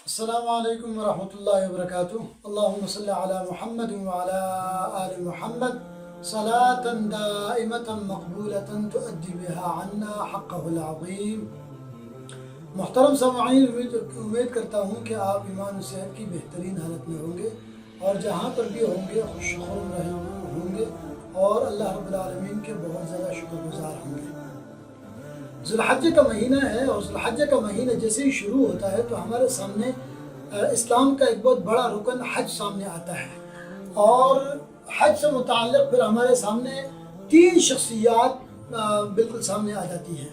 السلام علیکم ورحمۃ اللہ وبرکاتہ۔ اللہم صلی علی محمد وعلی آل محمد صلاۃ دائمۃ مقبولۃ تؤدی بها عنا حقہ العظیم۔ محترم سامعین، امید کرتا ہوں کہ آپ ایمان و صحت کی بہترین حالت میں ہوں گے اور جہاں پر بھی ہوں گے خوش خرم رہے ہوں گے اور اللہ رب العالمین کے بہت زیادہ شکر گزار ہوں گے۔ ذوالحجہ کا مہینہ ہے اور ذوالحجہ کا مہینہ جیسے ہی شروع ہوتا ہے تو ہمارے سامنے اسلام کا ایک بہت بڑا رکن حج سامنے آتا ہے، اور حج سے متعلق پھر ہمارے سامنے تین شخصیات بالکل سامنے آ جاتی ہیں۔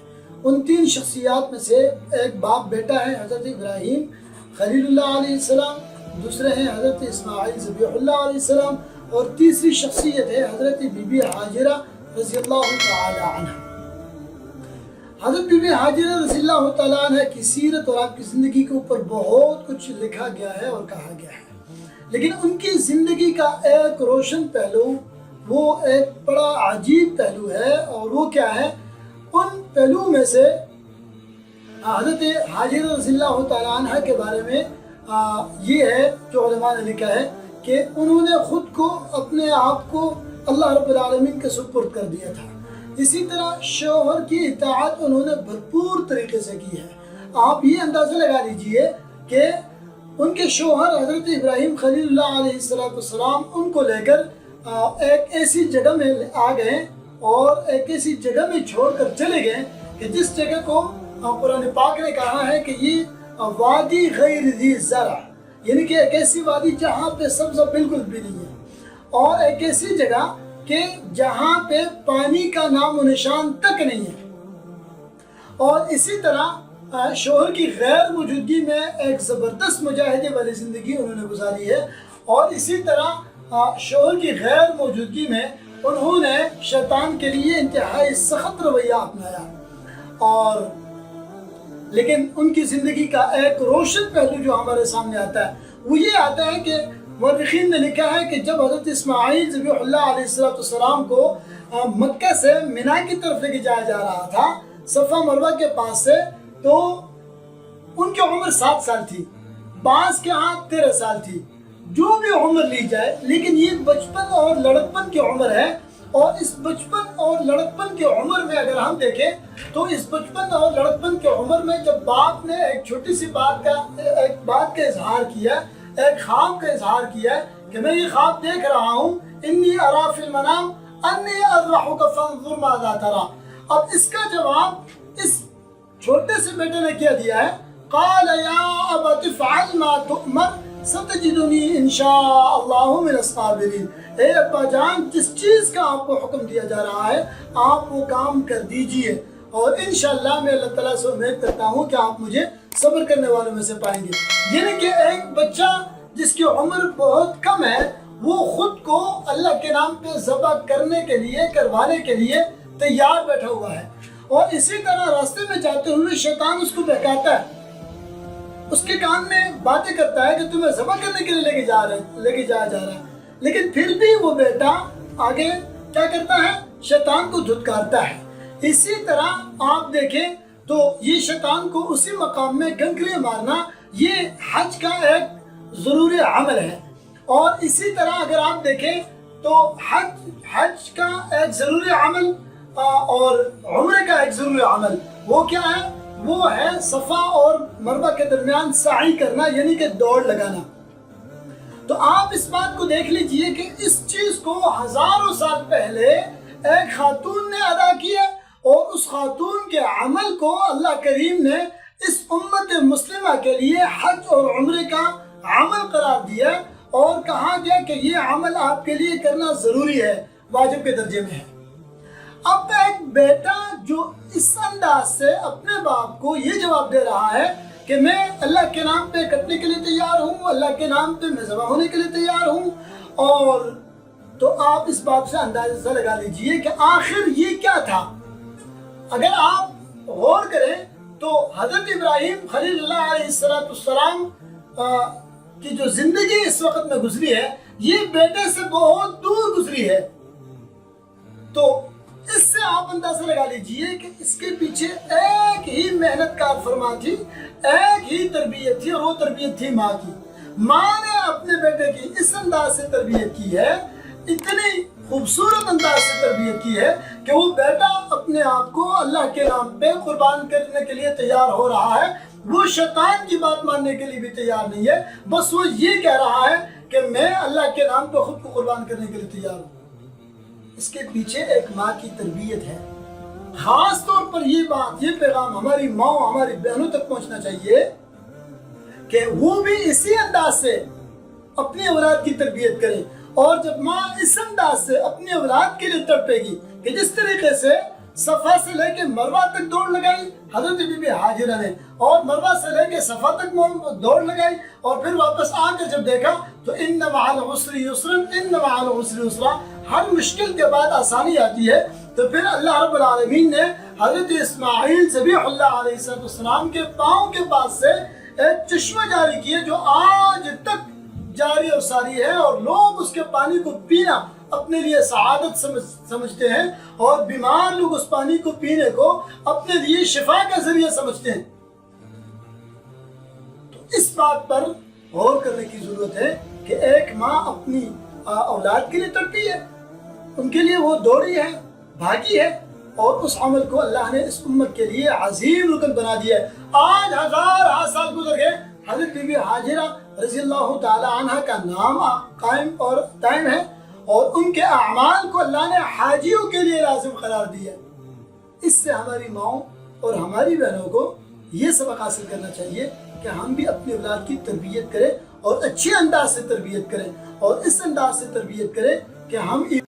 ان تین شخصیات میں سے ایک باپ بیٹا ہے حضرت ابراہیم خلیل اللہ علیہ السلام، دوسرے ہیں حضرت اسماعیل ذبیح اللہ علیہ السلام، اور تیسری شخصیت ہے حضرت بی بی ہاجرہ رضی اللہ تعالی عنہ۔ حضرت بی بی ہاجرہ رضی اللہ تعالیٰ عنہ کی سیرت اور آپ کی زندگی کے اوپر بہت کچھ لکھا گیا ہے اور کہا گیا ہے، لیکن ان کی زندگی کا ایک روشن پہلو، وہ ایک بڑا عجیب پہلو ہے، اور وہ کیا ہے؟ ان پہلو میں سے حضرت ہاجرہ رضی اللہ تعالیٰ عنہ کے بارے میں یہ ہے جو علماء نے لکھا ہے کہ انہوں نے خود کو، اپنے آپ کو اللہ رب العالمین کے سپرد کر دیا تھا۔ اسی طرح شوہر کی اطاعت انہوں نے بھرپور طریقے سے کی ہے۔ آپ یہ اندازہ لگا لیجئے کہ ان کے شوہر حضرت ابراہیم خلیل اللہ علیہ السلام ان کو لے کر ایک ایسی جگہ میں آ گئے اور ایک ایسی جگہ میں چھوڑ کر چلے گئے کہ جس جگہ کو قرآن پاک نے کہا ہے کہ یہ وادی غیر ذی زرع، یعنی کہ ایک ایسی وادی جہاں پہ سبزہ بالکل بھی نہیں ہے، اور ایک ایسی جگہ کہ جہاں پہ پانی کا نام و نشان تک نہیں ہے۔ اور اسی طرح شوہر کی غیر موجودگی میں ایک زبردست مجاہدے والی زندگی انہوں نے گزاری ہے، اور اسی طرح شوہر کی غیر موجودگی میں انہوں نے شیطان کے لیے انتہائی سخت رویہ اپنایا۔ اور لیکن ان کی زندگی کا ایک روشن پہلو جو ہمارے سامنے آتا ہے وہ یہ آتا ہے کہ مورخین نے لکھا ہے کہ جب حضرت اسماعیل ذبیح اللہ علیہ السلام کو مکہ سے منی کی طرف لے کے جایا جا رہا تھا، صفا مروہ کے پاس سے، تو ان کی عمر 7 سال تھی، بعض کے ہاں 13 سال تھی، جو بھی عمر لی جائے، لیکن یہ بچپن اور لڑکپن کی عمر ہے۔ اور اس بچپن اور لڑکپن کی عمر میں اگر ہم دیکھیں تو اس بچپن اور لڑکپن کی عمر میں جب باپ نے ایک چھوٹی سی بات کا اظہار کیا، ایک خواب کا اظہار کیا کہ میں یہ خواب دیکھ رہا ہوں، انی ارا فی المنام انی اذبحک فانظر ماذا تری۔ اب اس کا جواب اس چھوٹے سے بیٹے نے کیا دیا ہے؟ قال یا ابت افعل ما تؤمر ستجدنی انشاء اللہ من الصابرین۔ اے ابا جان، جس چیز کا آپ کو حکم دیا جا رہا ہے آپ وہ کام کر دیجئے، اور انشاءاللہ میں اللہ تعالیٰ سے امید کرتا ہوں کہ آپ مجھے صبر کرنے والوں میں سے پائیں گے۔ یعنی کہ ایک بچہ جس کی عمر بہت کم ہے وہ خود کو اللہ کے نام پہ ذبح کرنے کے لیے، کروانے کے لیے تیار بیٹھا ہوا ہے، اور اسی طرح راستے میں جاتے ہوئے شیطان اس کو بہکاتا ہے، اس کے کان میں باتیں کرتا ہے کہ تمہیں ذبح کرنے کے لیے لے کے جایا جا رہا ہے، لیکن پھر بھی وہ بیٹا آگے کیا کرتا ہے؟ شیطان کو دھتکارتا ہے۔ اسی طرح آپ دیکھیں تو یہ شیطان کو اسی مقام میں گنگلے مارنا یہ حج کا ایک ضروری عمل ہے۔ اور اسی طرح اگر آپ دیکھیں تو حج کا ایک ضروری عمل اور عمرے کا ایک ضروری عمل وہ کیا ہے؟ وہ ہے صفا اور مروہ کے درمیان سعی کرنا، یعنی کہ دوڑ لگانا۔ تو آپ اس بات کو دیکھ لیجئے کہ اس چیز کو ہزاروں سال پہلے ایک خاتون نے ادا کیا، اور اس خاتون کے عمل کو اللہ کریم نے اس امت مسلمہ کے لیے حج اور عمرے کا عمل قرار دیا، اور کہا گیا کہ یہ عمل آپ کے لیے کرنا ضروری ہے، واجب کے درجے میں ہے۔ اب ایک بیٹا جو اس انداز سے اپنے باپ کو یہ جواب دے رہا ہے کہ میں اللہ کے نام پہ کٹنے کے لیے تیار ہوں، اللہ کے نام پہ میں ذبح ہونے کے لیے تیار ہوں، اور تو آپ اس بات سے اندازہ لگا لیجئے کہ آخر یہ کیا تھا۔ اگر آپ غور کریں تو حضرت ابراہیم خلیل اللہ علیہ السلام کی جو زندگی اس وقت میں گزری ہے یہ بیٹے سے بہت دور گزری ہے۔ تو اس سے آپ اندازہ لگا لیجئے کہ اس کے پیچھے ایک ہی محنت کار فرما تھی، ایک ہی تربیت تھی، اور وہ تربیت تھی ماں کی۔ ماں نے اپنے بیٹے کی اس انداز سے تربیت کی ہے، اتنی خوبصورت انداز سے تربیت کی ہے کہ وہ بیٹا اپنے آپ کو اللہ کے نام پہ قربان کرنے کے لیے تیار ہو رہا ہے، وہ شیطان کی بات ماننے کے لیے بھی تیار نہیں ہے، بس وہ یہ کہہ رہا ہے کہ میں اللہ کے نام پہ خود کو قربان کرنے کے لیے تیار ہوں۔ اس کے پیچھے ایک ماں کی تربیت ہے۔ خاص طور پر یہ بات، یہ پیغام ہماری ماں، ہماری بہنوں تک پہنچنا چاہیے کہ وہ بھی اسی انداز سے اپنی اولاد کی تربیت کریں، اور جب ماں اس انداز سے اپنی اولاد کے لیے تڑپے گی کہ جس طریقے سے صفا سے لے کے مروہ تک دوڑ لگائی حضرت بی بی ہاجرہ نے، اور مروہ سے لے کے صفا تک دوڑ لگائی، اور پھر واپس آ کر جب دیکھا تو ان مع العسر یسرا، ان مع العسر یسرا، ہر مشکل کے بعد آسانی آتی ہے۔ تو پھر اللہ رب العالمین نے حضرت اسماعیل ذبیح اللہ علیہ السلام کے پاؤں کے پاس سے ایک چشمہ جاری کیا جو آج تک جاری اور ساری ہے، اور لوگ اس کے پانی کو پینا اپنے لیے سعادت سمجھتے ہیں، اور بیمار لوگ اس پانی کو پینے کو اپنے لیے شفا کا ذریعہ سمجھتے ہیں۔ تو اس بات پر غور کرنے کی ضرورت ہے کہ ایک ماں اپنی اولاد کے لیے تڑپی ہے، ان کے لیے وہ دوڑی ہے، بھاگی ہے، اور اس عمل کو اللہ نے اس امت کے لیے عظیم رکن بنا دیا ہے۔ آج ہزار سال گزر گئے، حضرت بی بی ہاجرہ رضی اللہ تعالی عنہ کا نام قائم اور دائم ہے، اور ان کے اعمال کو اللہ نے حاجیوں کے لیے لازم قرار دیا۔ اس سے ہماری ماؤں اور ہماری بہنوں کو یہ سبق حاصل کرنا چاہیے کہ ہم بھی اپنی اولاد کی تربیت کریں، اور اچھے انداز سے تربیت کریں، اور اس انداز سے تربیت کریں کہ ہم